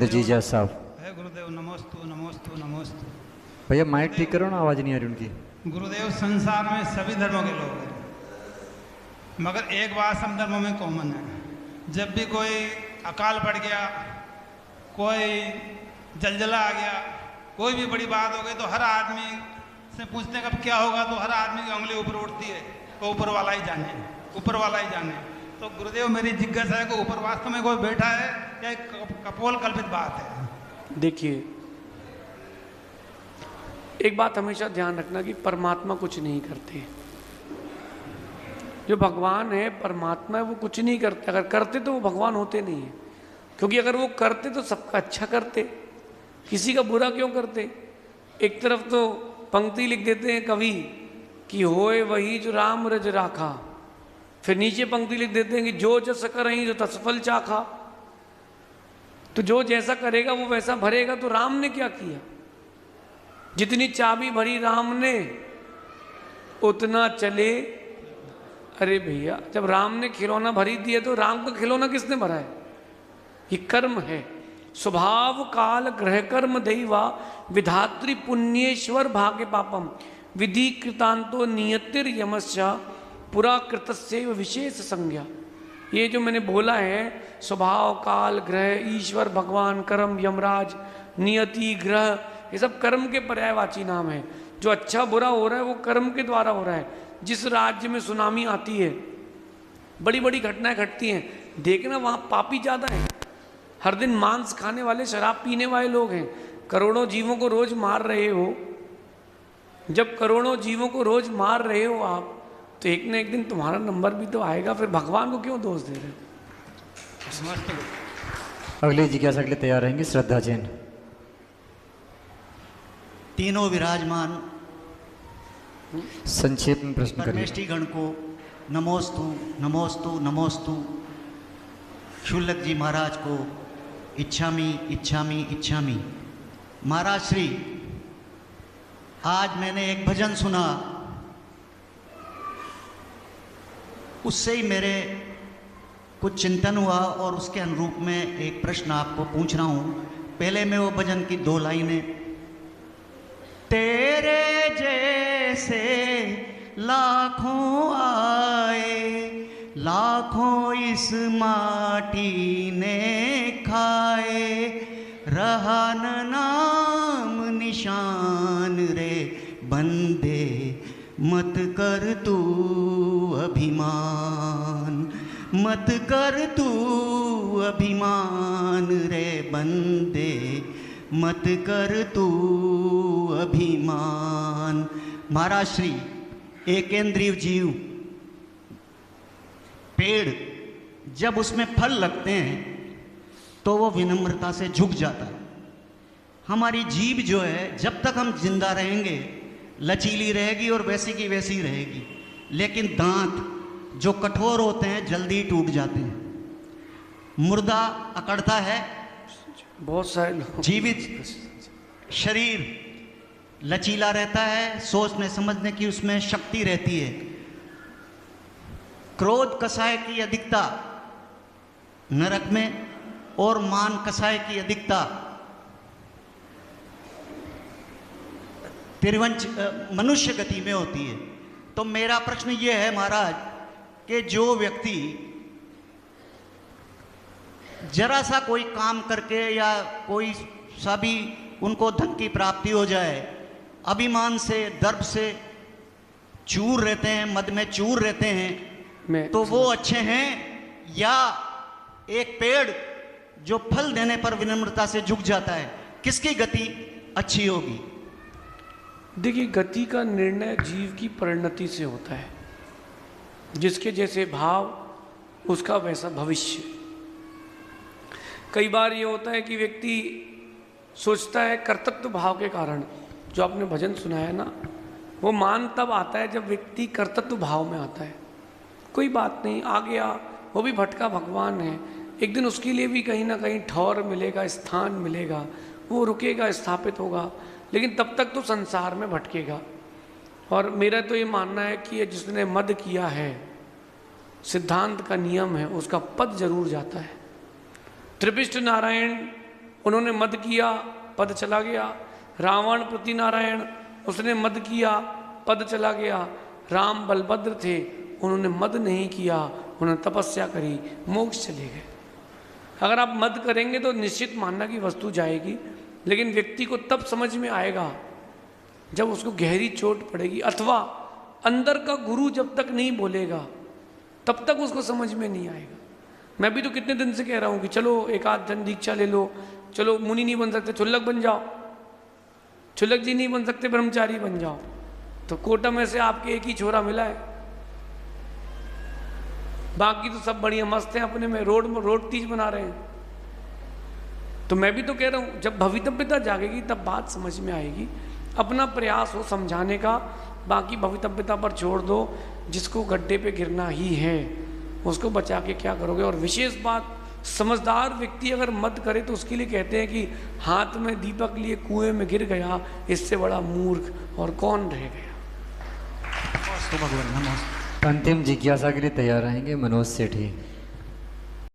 पंडित जी जय साहब। है गुरुदेव, नमोस्तु नमोस्तु नमोस्तु। भैया माइक ठीक करो ना, आवाज नहीं आ रही उनकी। गुरुदेव, संसार में सभी धर्मों के लोग हैं, मगर एक बात सब धर्मों में कॉमन है। जब भी कोई अकाल पड़ गया, कोई जलजला आ गया, कोई भी बड़ी बात हो गई, तो हर आदमी से पूछते हैं कब क्या होगा, तो हर आदमी की उंगली ऊपर उठती है, तो ऊपर वाला ही जाने, ऊपर वाला ही जाने। तो गुरुदेव, मेरी जिज्ञासा है कि ऊपर वास्तव में कोई बैठा है या एक कपोल कल्पित बात है? देखिए, एक बात हमेशा ध्यान रखना कि परमात्मा कुछ नहीं करते। जो भगवान है, परमात्मा है, वो कुछ नहीं करते। अगर करते तो वो भगवान होते नहीं है, क्योंकि अगर वो करते तो सबका अच्छा करते, किसी का बुरा क्यों करते। एक तरफ तो पंक्ति लिख देते हैं कवि कि होए वही जो राम रज राखा, फिर नीचे पंक्ति लिख देते हैं कि जो जस करहीं जो तसफल चाखा। तो जो जैसा करेगा वो वैसा भरेगा। तो राम ने क्या किया? जितनी चाबी भरी राम ने उतना चले। अरे भैया, जब राम ने खिलौना भरी दिया तो राम का खिलौना किसने भरा है? ये कर्म है। स्वभाव काल ग्रह कर्म दैवा विधात्री पुण्येश्वर भाग्य पापम विधि कृतांतो नियतिर यमस्या पुरा कृतस्यैव विशेष संज्ञा। ये जो मैंने बोला है, स्वभाव काल ग्रह ईश्वर भगवान कर्म यमराज नियति ग्रह, ये सब कर्म के पर्यायवाची नाम है। जो अच्छा बुरा हो रहा है वो कर्म के द्वारा हो रहा है। जिस राज्य में सुनामी आती है, बड़ी बड़ी घटनाएं घटती हैं, देखना वहाँ पापी ज़्यादा है। हर दिन मांस खाने वाले, शराब पीने वाले लोग हैं। करोड़ों जीवों को रोज मार रहे हो। जब करोड़ों जीवों को रोज मार रहे हो आप, तो एक न एक दिन तुम्हारा नंबर भी तो आएगा। फिर भगवान को क्यों दोष दे रहे हो? अगली जिज्ञासा के लिए तैयार रहेंगे श्रद्धा जैन। तीनों विराजमान संक्षेप में प्रश्न करिए। परमेष्ठी गण को नमोस्तु नमोस्तु नमोस्तु। शुल्लक जी महाराज को इच्छामी इच्छामी इच्छामी। महाराज श्री, आज मैंने एक भजन सुना, उससे ही मेरे कुछ चिंतन हुआ और उसके अनुरूप में एक प्रश्न आपको पूछ रहा हूँ। पहले मैं वो भजन की 2 लाइनें। तेरे जैसे लाखों आए, लाखों इस माटी ने खाए, रहा न नाम निशान रे बंदे, मत कर तू अभिमान, मत कर तू अभिमान रे बंदे, मत कर तू अभिमान। महाराज श्री, एक इंद्रिय जीव पेड़, जब उसमें फल लगते हैं तो वो विनम्रता से झुक जाता है। हमारी जीभ जो है, जब तक हम जिंदा रहेंगे लचीली रहेगी और वैसी की वैसी रहेगी, लेकिन दांत जो कठोर होते हैं जल्दी टूट जाते हैं। मुर्दा अकड़ता है, बहुत सारे लोग। जीवित शरीर लचीला रहता है, सोचने समझने की उसमें शक्ति रहती है। क्रोध कसाय की अधिकता नरक में, और मान कसाय की अधिकता त्रिवंश मनुष्य गति में होती है। तो मेरा प्रश्न ये है महाराज, कि जो व्यक्ति जरा सा कोई काम करके या कोई सा भी उनको धन की प्राप्ति हो जाए, अभिमान से दर्प से चूर रहते हैं, मद में चूर रहते हैं, तो वो अच्छे हैं, या एक पेड़ जो फल देने पर विनम्रता से झुक जाता है, किसकी गति अच्छी होगी? देखिए, गति का निर्णय जीव की परिणति से होता है। जिसके जैसे भाव उसका वैसा भविष्य। कई बार ये होता है कि व्यक्ति सोचता है कर्तव्य भाव के कारण, जो आपने भजन सुनाया ना, वो मान तब आता है जब व्यक्ति कर्तव्य भाव में आता है। कोई बात नहीं, आ गया, वो भी भटका भगवान है, एक दिन उसके लिए भी कहीं ना कहीं ठौर मिलेगा, स्थान मिलेगा, वो रुकेगा, स्थापित होगा, लेकिन तब तक तो संसार में भटकेगा। और मेरा तो ये मानना है कि जिसने मद किया है, सिद्धांत का नियम है, उसका पद जरूर जाता है। त्रिपिष्ट नारायण उन्होंने मद किया, पद चला गया। रावण प्रति नारायण, उसने मद किया, पद चला गया। राम बलभद्र थे, उन्होंने मद नहीं किया, उन्होंने तपस्या करी, मोक्ष चले गए। अगर आप मद करेंगे तो निश्चित मानना की वस्तु जाएगी, लेकिन व्यक्ति को तब समझ में आएगा जब उसको गहरी चोट पड़ेगी, अथवा अंदर का गुरु जब तक नहीं बोलेगा तब तक उसको समझ में नहीं आएगा। मैं भी तो कितने दिन से कह रहा हूँ कि चलो एक आध जन दीक्षा ले लो, चलो मुनि नहीं बन सकते क्षुल्लक बन जाओ, क्षुल्लक जी नहीं बन सकते ब्रह्मचारी बन जाओ। तो कोटा में से आपके एक ही छोरा मिला है, बाकी तो सब बढ़िया मस्त हैं अपने में, रोड तीज बना रहे हैं। तो मैं भी तो कह रहा हूँ जब भवितव्यता जागेगी तब बात समझ में आएगी। अपना प्रयास हो समझाने का, बाकी भवितव्यता पर छोड़ दो। जिसको गड्ढे पे गिरना ही है उसको बचा के क्या करोगे। और विशेष बात, समझदार व्यक्ति अगर मत करे तो उसके लिए कहते हैं कि हाथ में दीपक लिए कुएं में गिर गया, इससे बड़ा मूर्ख और कौन रह गया। अंतिम जिज्ञासा के लिए तैयार रहेंगे मनोज सेठी।